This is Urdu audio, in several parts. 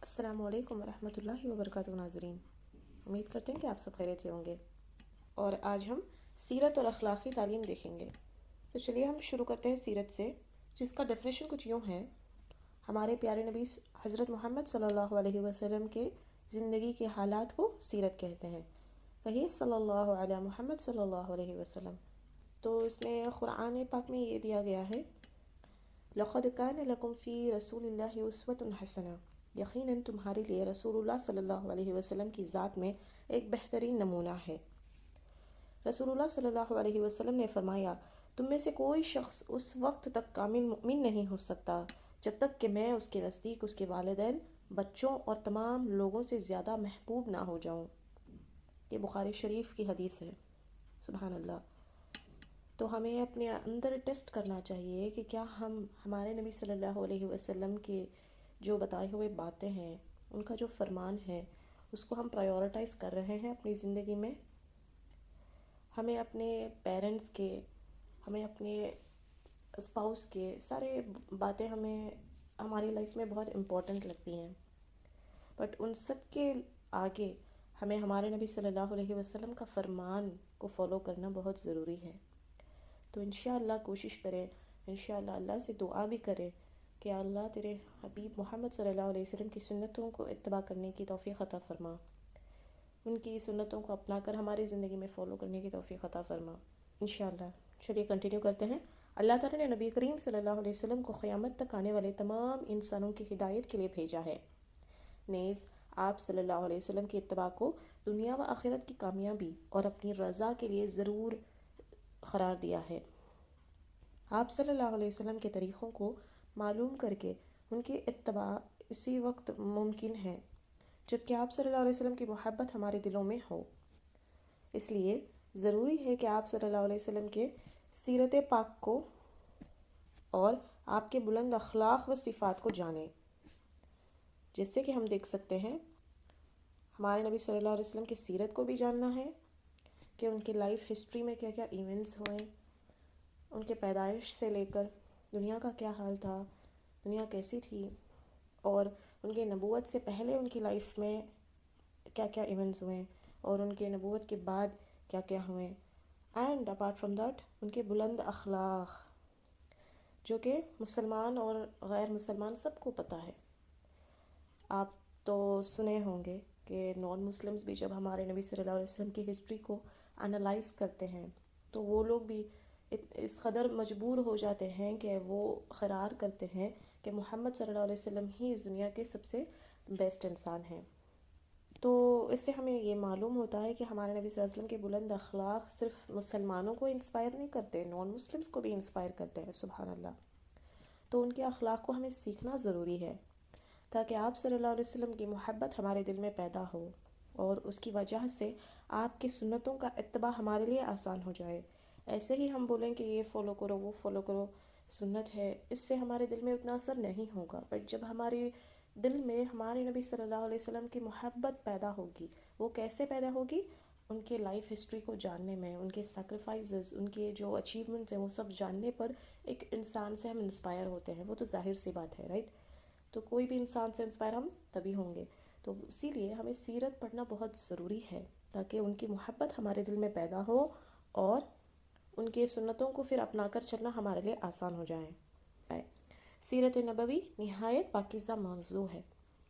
السلام علیکم ورحمۃ اللہ وبرکاتہ ناظرین، امید کرتے ہیں کہ آپ سب خیریت سے ہوں گے، اور آج ہم سیرت اور اخلاقی تعلیم دیکھیں گے۔ تو چلیے ہم شروع کرتے ہیں سیرت سے، جس کا ڈیفینیشن کچھ یوں ہے: ہمارے پیارے نبی حضرت محمد صلی اللہ علیہ وسلم کے زندگی کے حالات کو سیرت کہتے ہیں۔ کہیے صلی اللہ علیہ محمد صلی اللہ علیہ وسلم۔ تو اس میں قرآن پاک میں یہ دیا گیا ہے: لقد کان لکم فی رسول اللہ اسوۃ حسنہ، یقیناً تمہارے لیے رسول اللہ صلی اللہ علیہ وسلم کی ذات میں ایک بہترین نمونہ ہے۔ رسول اللہ صلی اللہ علیہ وسلم نے فرمایا، تم میں سے کوئی شخص اس وقت تک کامل مؤمن نہیں ہو سکتا جب تک کہ میں اس کے نزدیک اس کے والدین، بچوں اور تمام لوگوں سے زیادہ محبوب نہ ہو جاؤں۔ یہ بخاری شریف کی حدیث ہے۔ سبحان اللہ۔ تو ہمیں اپنے اندر ٹیسٹ کرنا چاہیے کہ کیا ہم ہمارے نبی صلی اللہ علیہ وسلم کے جو بتائے ہوئے باتیں ہیں، ان کا جو فرمان ہے، اس کو ہم پرائیورٹائز کر رہے ہیں اپنی زندگی میں۔ ہمیں اپنے پیرنٹس کے، ہمیں اپنے اسپاؤس کے سارے باتیں ہمیں ہماری لائف میں بہت امپورٹنٹ لگتی ہیں، بٹ ان سب کے آگے ہمیں ہمارے نبی صلی اللہ علیہ وسلم کا فرمان کو فالو کرنا بہت ضروری ہے۔ تو انشاءاللہ کوشش کریں، انشاءاللہ اللہ سے دعا بھی کریں کہ اللہ تیرے حبیب محمد صلی اللہ علیہ وسلم کی سنتوں کو اتباع کرنے کی توفیق عطا فرما، ان کی سنتوں کو اپنا کر ہماری زندگی میں فالو کرنے کی توفیق عطا فرما انشاءاللہ۔ چلیے کنٹینیو کرتے ہیں۔ اللہ تعالیٰ نے نبی کریم صلی اللہ علیہ وسلم کو قیامت تک آنے والے تمام انسانوں کی ہدایت کے لیے بھیجا ہے، نیز آپ صلی اللہ علیہ وسلم کی اتباع کو دنیا و آخرت کی کامیابی اور اپنی رضا کے لیے ضرور قرار دیا ہے۔ آپ صلی اللہ علیہ وسلم کے طریقوں کو معلوم کر کے ان کی اتباع اسی وقت ممکن ہے جب کہ آپ صلی اللہ علیہ وسلم کی محبت ہمارے دلوں میں ہو۔ اس لیے ضروری ہے کہ آپ صلی اللہ علیہ وسلم کے سیرت پاک کو اور آپ کے بلند اخلاق و صفات کو جانیں، جس سے کہ ہم دیکھ سکتے ہیں ہمارے نبی صلی اللہ علیہ وسلم کی سیرت کو بھی جاننا ہے کہ ان کی لائف ہسٹری میں کیا کیا ایونٹس ہوئے، ان کے پیدائش سے لے کر دنیا کا کیا حال تھا، دنیا کیسی تھی، اور ان کے نبوت سے پہلے ان کی لائف میں کیا کیا ایونٹس ہوئے، اور ان کے نبوت کے بعد کیا کیا ہوئے، and apart from that in کے بلند اخلاق جو کہ مسلمان اور غیر مسلمان سب کو پتہ ہے۔ آپ تو سنے ہوں گے کہ نان مسلمز بھی جب ہمارے نبی صلی اللہ علیہ وسلم کی ہسٹری کو انالائز کرتے ہیں تو وہ لوگ بھی اس قدر مجبور ہو جاتے ہیں کہ وہ قرار کرتے ہیں کہ محمد صلی اللہ علیہ وسلم ہی اس دنیا کے سب سے بیسٹ انسان ہیں۔ تو اس سے ہمیں یہ معلوم ہوتا ہے کہ ہمارے نبی صلی اللہ علیہ وسلم کے بلند اخلاق صرف مسلمانوں کو انسپائر نہیں کرتے، نان مسلمز کو بھی انسپائر کرتے ہیں۔ سبحان اللہ۔ تو ان کے اخلاق کو ہمیں سیکھنا ضروری ہے تاکہ آپ صلی اللہ علیہ وسلم کی محبت ہمارے دل میں پیدا ہو، اور اس کی وجہ سے آپ کی سنتوں کا اتباع ہمارے لیے آسان ہو جائے۔ ایسے ہی ہم بولیں کہ یہ فالو کرو، وہ فالو کرو، سنت ہے، اس سے ہمارے دل میں اتنا اثر نہیں ہوگا، بٹ جب ہمارے دل میں ہمارے نبی صلی اللہ علیہ وسلم کی محبت پیدا ہوگی، وہ کیسے پیدا ہوگی؟ ان کے لائف ہسٹری کو جاننے میں، ان کے سیکریفائسز، ان کے جو اچیومنٹس ہیں وہ سب جاننے پر ایک انسان سے ہم انسپائر ہوتے ہیں۔ وہ تو ظاہر سی بات ہے، رائٹ؟ تو کوئی بھی انسان سے انسپائر ہم تبھی ہوں گے۔ تو اسی لیے ہمیں سیرت پڑھنا بہت ضروری ہے تاکہ ان کی محبت ہمارے دل میں پیدا ہو اور ان کے سنتوں کو پھر اپنا کر چلنا ہمارے لیے آسان ہو جائے۔ سیرت نبوی نہایت پاکیزہ موضوع ہے۔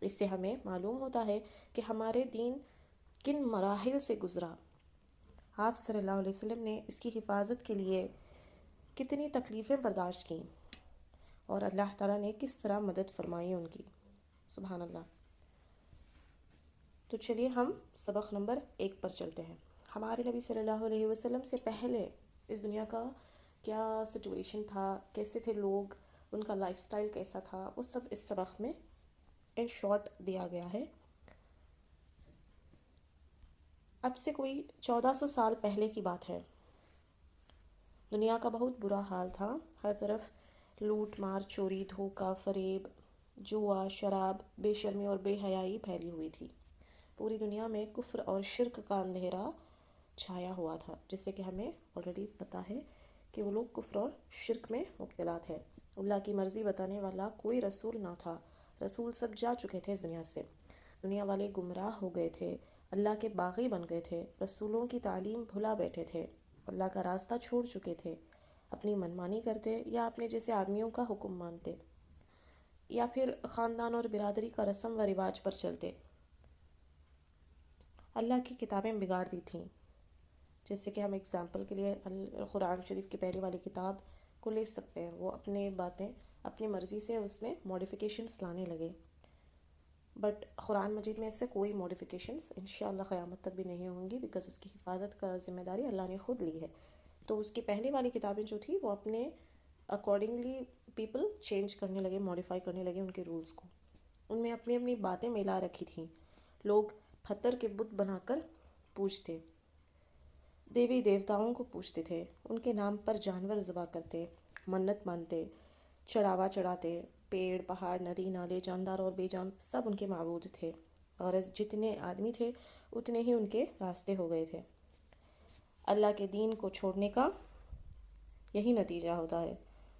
اس سے ہمیں معلوم ہوتا ہے کہ ہمارے دین کن مراحل سے گزرا، آپ صلی اللہ علیہ وسلم نے اس کی حفاظت کے لیے کتنی تکلیفیں برداشت کیں، اور اللہ تعالیٰ نے کس طرح مدد فرمائی ان کی۔ سبحان اللہ۔ تو چلیے ہم سبق نمبر 1 پر چلتے ہیں۔ ہمارے نبی صلی اللہ علیہ وسلم سے پہلے اس دنیا کا کیا سچویشن تھا، کیسے تھے لوگ، ان کا لائف سٹائل کیسا تھا، وہ سب اس سبق میں ان شارٹ دیا گیا ہے۔ اب سے کوئی 1400 سال پہلے کی بات ہے۔ دنیا کا بہت برا حال تھا، ہر طرف لوٹ مار، چوری، دھوکہ، فریب، جوا، شراب، بے شرمی اور بے حیائی پھیلی ہوئی تھی۔ پوری دنیا میں کفر اور شرک کا اندھیرا چھایا ہوا تھا، جس سے کہ ہمیں آلریڈی پتہ ہے کہ وہ لوگ کفر اور شرک میں مبتلا تھے۔ اللہ کی مرضی بتانے والا کوئی رسول نہ تھا، رسول سب جا چکے تھے اس دنیا سے، دنیا والے گمراہ ہو گئے تھے، اللہ کے باغی بن گئے تھے، رسولوں کی تعلیم بھلا بیٹھے تھے، اللہ کا راستہ چھوڑ چکے تھے، اپنی منمانی کرتے یا اپنے جیسے آدمیوں کا حکم مانتے، یا پھر خاندان اور برادری کا رسم و رواج پر چلتے، اللہ کی کتابیں بگاڑ دی تھیں۔ جیسے کہ ہم اگزامپل کے لیے قرآن شریف کی پہلی والی کتاب کو لے سکتے ہیں، وہ اپنے باتیں اپنی مرضی سے اس میں موڈیفیکیشنز لانے لگے، بٹ قرآن مجید میں اس سے کوئی موڈیفیکیشنز انشاءاللہ قیامت تک بھی نہیں ہوں گی، بیکاز اس کی حفاظت کا ذمہ داری اللہ نے خود لی ہے۔ تو اس کی پہلی والی کتابیں جو تھی وہ اپنے اکارڈنگلی پیپل چینج کرنے لگے، ماڈیفائی کرنے لگے ان کے رولز کو، ان میں اپنی اپنی باتیں ملا رکھی تھیں۔ لوگ پتھر کے بت بنا کر پوجتے، دیوی دیوتاؤں کو پوجتے تھے، ان کے نام پر جانور ذبح کرتے، منت مانتے، چڑھاوا چڑھاتے، پیڑ پہاڑ ندی نالے جاندار اور بے جان سب ان کے معبود تھے، اور جتنے آدمی تھے اتنے ہی ان کے راستے ہو گئے تھے۔ اللہ کے دین کو چھوڑنے کا یہی نتیجہ ہوتا ہے۔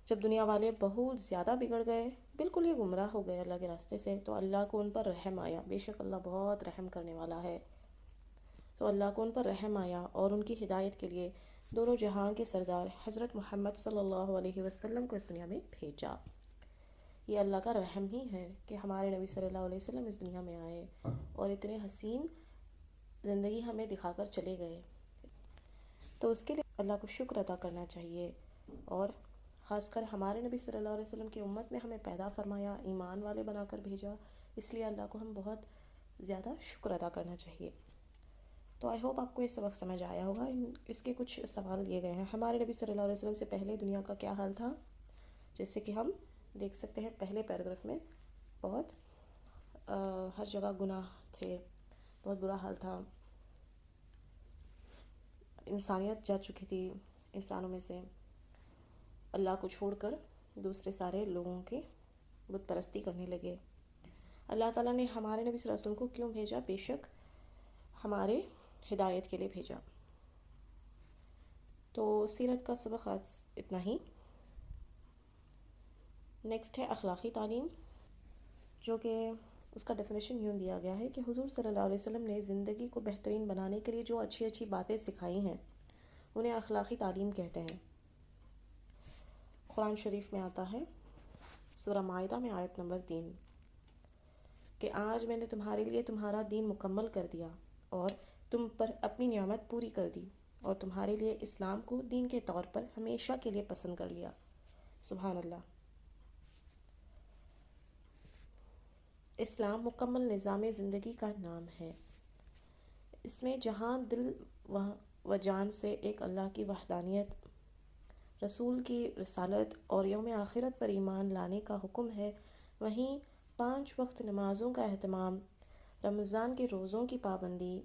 جب دنیا والے بہت زیادہ بگڑ گئے، بالکل ہی گمراہ ہو گئے اللہ کے راستے سے، تو اللہ کو ان پر رحم آیا، بے شک اللہ بہت رحم کرنے والا ہے۔ تو اللہ کو ان پر رحم آیا اور ان کی ہدایت کے لیے دونوں جہاں کے سردار حضرت محمد صلی اللہ علیہ وسلم کو اس دنیا میں بھیجا۔ یہ اللہ کا رحم ہی ہے کہ ہمارے نبی صلی اللہ علیہ وسلم اس دنیا میں آئے اور اتنے حسین زندگی ہمیں دکھا کر چلے گئے۔ تو اس کے لیے اللہ کو شکر ادا کرنا چاہیے، اور خاص کر ہمارے نبی صلی اللہ علیہ وسلم کی امت میں ہمیں پیدا فرمایا، ایمان والے بنا کر بھیجا، اس لیے اللہ کو ہم بہت زیادہ شکر ادا کرنا چاہیے۔ تو آئی ہوپ آپ کو یہ سبق سمجھ آیا ہوگا۔ اس کے کچھ سوال دیے گئے ہیں۔ ہمارے نبی صلی اللہ علیہ وسلم سے پہلے دنیا کا کیا حال تھا؟ جیسے کہ ہم دیکھ سکتے ہیں پہلے پیراگراف میں بہت ہر جگہ گناہ تھے، بہت برا حال تھا، انسانیت جا چکی تھی انسانوں میں سے، اللہ کو چھوڑ کر دوسرے سارے لوگوں کی بت پرستی کرنے لگے۔ اللہ تعالیٰ نے ہمارے نبی صلی اللہ علیہ وسلم کو کیوں بھیجا؟ بے شک ہمارے ہدایت کے لیے بھیجا۔ تو سیرت کا سبق آج اتنا ہی۔ نیکسٹ ہے اخلاقی تعلیم، جو کہ اس کا ڈیفینیشن یوں دیا گیا ہے کہ حضور صلی اللہ علیہ وسلم نے زندگی کو بہترین بنانے کے لیے جو اچھی اچھی باتیں سکھائی ہیں انہیں اخلاقی تعلیم کہتے ہیں۔ قرآن شریف میں آتا ہے سورہ مائدہ میں آیت نمبر 3 کہ آج میں نے تمہارے لیے تمہارا دین مکمل کر دیا اور تم پر اپنی نعمت پوری کر دی، اور تمہارے لیے اسلام کو دین کے طور پر ہمیشہ کے لیے پسند کر لیا۔ سبحان اللہ۔ اسلام مکمل نظام زندگی کا نام ہے۔ اس میں جہاں دل و جان سے ایک اللہ کی وحدانیت، رسول کی رسالت اور یوم آخرت پر ایمان لانے کا حکم ہے، وہیں 5 وقت نمازوں کا اہتمام، رمضان کے روزوں کی پابندی،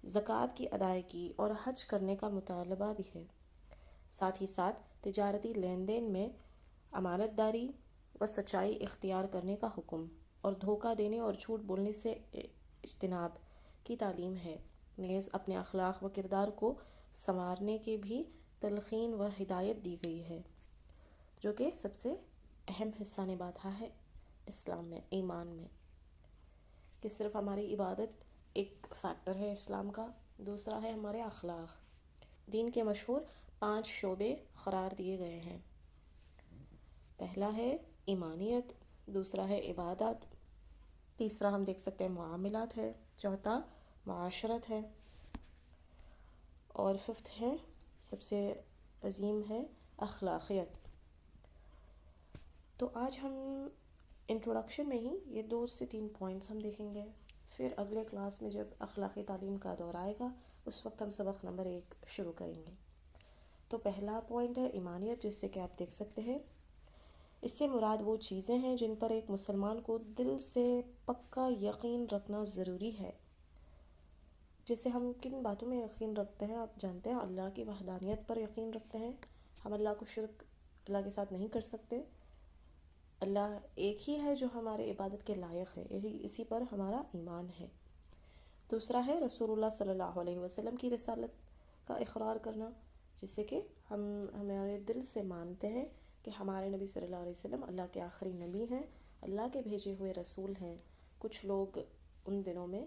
زکوٰۃ کی ادائیگی اور حج کرنے کا مطالبہ بھی ہے۔ ساتھ ہی ساتھ تجارتی لین دین میں امانت داری و سچائی اختیار کرنے کا حکم، اور دھوکہ دینے اور جھوٹ بولنے سے اجتناب کی تعلیم ہے۔ نیز اپنے اخلاق و کردار کو سنوارنے کی بھی تلقین و ہدایت دی گئی ہے، جو کہ سب سے اہم حصہ نبھاتا ہے اسلام میں، ایمان میں، کہ صرف ہماری عبادت ایک فیکٹر ہے اسلام کا، دوسرا ہے ہمارے اخلاق۔ دین کے مشہور 5 شعبے قرار دیے گئے ہیں۔ پہلا ہے ایمانیت، دوسرا ہے عبادت، تیسرا ہم دیکھ سکتے ہیں معاملات ہے، چوتھا معاشرت ہے، اور 5 ہے سب سے عظیم ہے اخلاقیت۔ تو آج ہم انٹروڈکشن میں ہی یہ 2 سے 3 پوائنٹس ہم دیکھیں گے، پھر اگلے کلاس میں جب اخلاقی تعلیم کا دور آئے گا اس وقت ہم سبق نمبر 1 شروع کریں گے۔ تو پہلا پوائنٹ ہے ایمانیت، جس سے کہ آپ دیکھ سکتے ہیں اس سے مراد وہ چیزیں ہیں جن پر ایک مسلمان کو دل سے پکا یقین رکھنا ضروری ہے۔ جیسے ہم کن باتوں میں یقین رکھتے ہیں؟ آپ جانتے ہیں، اللہ کی وحدانیت پر یقین رکھتے ہیں، ہم اللہ کو شرک اللہ کے ساتھ نہیں کر سکتے، اللہ ایک ہی ہے جو ہمارے عبادت کے لائق ہے، یہی اسی پر ہمارا ایمان ہے۔ دوسرا ہے رسول اللہ صلی اللہ علیہ وسلم کی رسالت کا اقرار کرنا، جس سے کہ ہم ہمارے دل سے مانتے ہیں کہ ہمارے نبی صلی اللہ علیہ وسلم اللہ کے آخری نبی ہیں، اللہ کے بھیجے ہوئے رسول ہیں. کچھ لوگ ان دنوں میں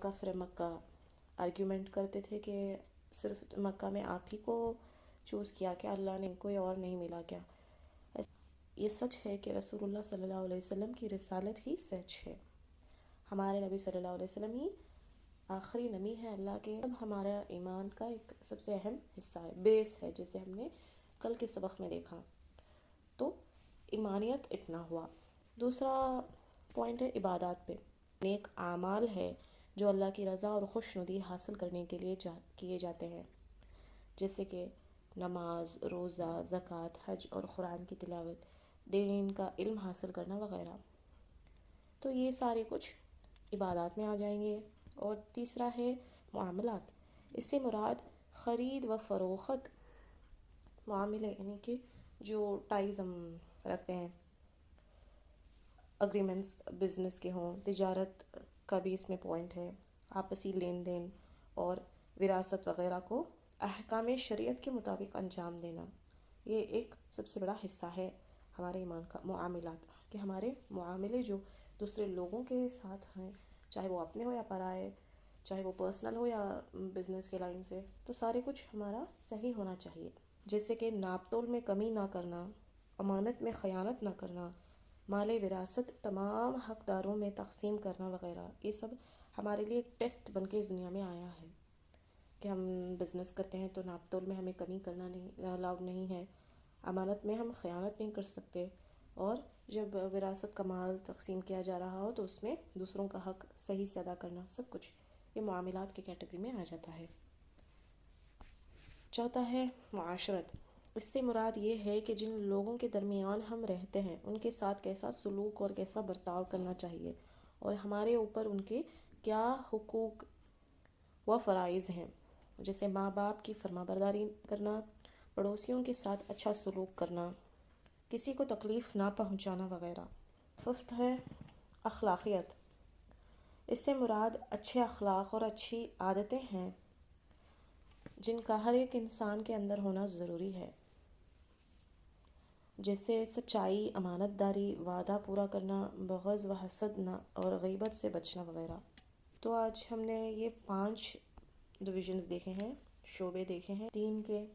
کفر مکہ آرگیومنٹ کرتے تھے کہ صرف مکہ میں آپ ہی کو چوز کیا کہ اللہ نے کوئی اور نہیں ملا کیا. یہ سچ ہے کہ رسول اللہ صلی اللہ علیہ وسلم کی رسالت ہی سچ ہے. ہمارے نبی صلی اللہ علیہ وسلم ہی آخری نبی ہے اللہ کے. اب ہمارا ایمان کا ایک سب سے اہم حصہ ہے، بیس ہے، جسے ہم نے کل کے سبق میں دیکھا. تو ایمانیت اتنا ہوا. دوسرا پوائنٹ ہے عبادات پہ. نیک اعمال ہے جو اللہ کی رضا اور خوش ندی حاصل کرنے کے لیے کیے جاتے ہیں، جیسے کہ نماز، روزہ، زکوٰۃ، حج اور قرآن کی تلاوت، دین کا علم حاصل کرنا وغیرہ. تو یہ سارے کچھ عبادات میں آ جائیں گے. اور تیسرا ہے معاملات. اس سے مراد خرید و فروخت معاملے، یعنی کہ جو ٹائز ہم رکھتے ہیں، اگریمنٹس بزنس کے ہوں، تجارت کا بھی اس میں پوائنٹ ہے، آپسی لین دین اور وراثت وغیرہ کو احکام شریعت کے مطابق انجام دینا. یہ ایک سب سے بڑا حصہ ہے ہمارے ایمان کا، معاملات، کہ ہمارے معاملے جو دوسرے لوگوں کے ساتھ ہیں، چاہے وہ اپنے ہو یا پرائے، چاہے وہ پرسنل ہو یا بزنس کے لائن سے، تو سارے کچھ ہمارا صحیح ہونا چاہیے. جیسے کہ ناپ تول میں کمی نہ کرنا، امانت میں خیانت نہ کرنا، مال وراثت تمام حقداروں میں تقسیم کرنا وغیرہ. یہ سب ہمارے لیے ایک ٹیسٹ بن کے اس دنیا میں آیا ہے کہ ہم بزنس کرتے ہیں تو ناپ تول میں ہمیں کمی کرنا نہیں الاؤڈ نہیں ہے، امانت میں ہم خیانت نہیں کر سکتے، اور جب وراثت کا مال تقسیم کیا جا رہا ہو تو اس میں دوسروں کا حق صحیح سے ادا کرنا، سب کچھ یہ معاملات کی کیٹیگری میں آ جاتا ہے. چوتھا ہے معاشرت. اس سے مراد یہ ہے کہ جن لوگوں کے درمیان ہم رہتے ہیں ان کے ساتھ کیسا سلوک اور کیسا برتاؤ کرنا چاہیے، اور ہمارے اوپر ان کے کیا حقوق و فرائض ہیں، جیسے ماں باپ کی فرما برداری کرنا، پڑوسیوں کے ساتھ اچھا سلوک کرنا، کسی کو تکلیف نہ پہنچانا وغیرہ. ففتھ ہے اخلاقیات. اس سے مراد اچھے اخلاق اور اچھی عادتیں ہیں جن کا ہر ایک انسان کے اندر ہونا ضروری ہے، جیسے سچائی، امانت داری، وعدہ پورا کرنا، بغض و حسد نہ اور غیبت سے بچنا وغیرہ. تو آج ہم نے یہ 5 ڈویژنز دیکھے ہیں، شعبے دیکھے ہیں دین کے.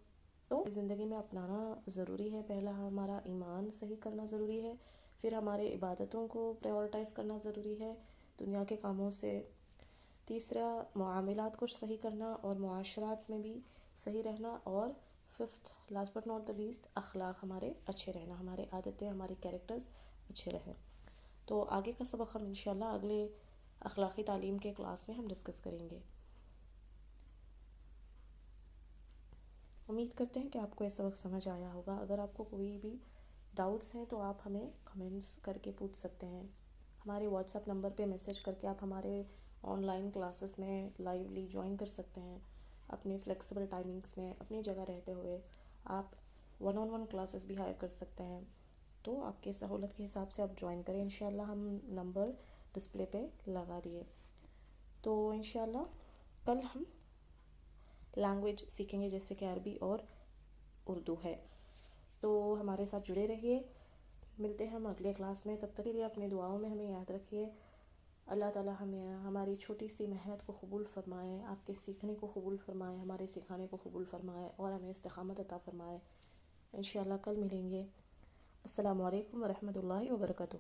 تو زندگی میں اپنانا ضروری ہے. پہلا ہمارا ایمان صحیح کرنا ضروری ہے، پھر ہمارے عبادتوں کو پریورٹائز کرنا ضروری ہے دنیا کے کاموں سے. تیسرا معاملات کو صحیح کرنا اور معاشرات میں بھی صحیح رہنا. اور fifth last but not the least, اخلاق ہمارے اچھے رہنا، ہمارے عادتیں، ہمارے کیریکٹرز اچھے رہیں. تو آگے کا سبق ہم انشاءاللہ اگلے اخلاقی تعلیم کے کلاس میں ہم ڈسکس کریں گے. امید کرتے ہیں کہ آپ کو یہ سبق سمجھ آیا ہوگا. اگر آپ کو کوئی بھی ڈاؤٹس ہیں تو آپ ہمیں کمنٹس کر کے پوچھ سکتے ہیں. ہمارے واٹس ایپ نمبر پہ میسیج کر کے آپ ہمارے آن لائن کلاسز میں لائیولی جوائن کر سکتے ہیں. اپنے فلیکسیبل ٹائمنگس میں اپنی جگہ رہتے ہوئے آپ 1-on-1 کلاسز بھی ہائر کر سکتے ہیں. تو آپ کے سہولت کے حساب سے آپ جوائن کریں. انشاءاللہ ہم نمبر ڈسپلے پہ لگا دیے. تو انشاءاللہ کل ہم لینگویج سیکھیں گے، جیسے کہ عربی اور اردو ہے. تو ہمارے ساتھ جڑے رہیے. ملتے ہیں ہم اگلے کلاس میں. تب تک کے لیے اپنی دعاؤں میں ہمیں یاد رکھیے. اللہ تعالیٰ ہمیں ہماری چھوٹی سی محنت کو قبول فرمائے، آپ کے سیکھنے کو قبول فرمائے، ہمارے سکھانے کو قبول فرمائے، اور ہمیں استقامت عطا فرمائے. انشاءاللہ کل ملیں گے. السلام علیکم ورحمۃ اللہ وبرکاتہ.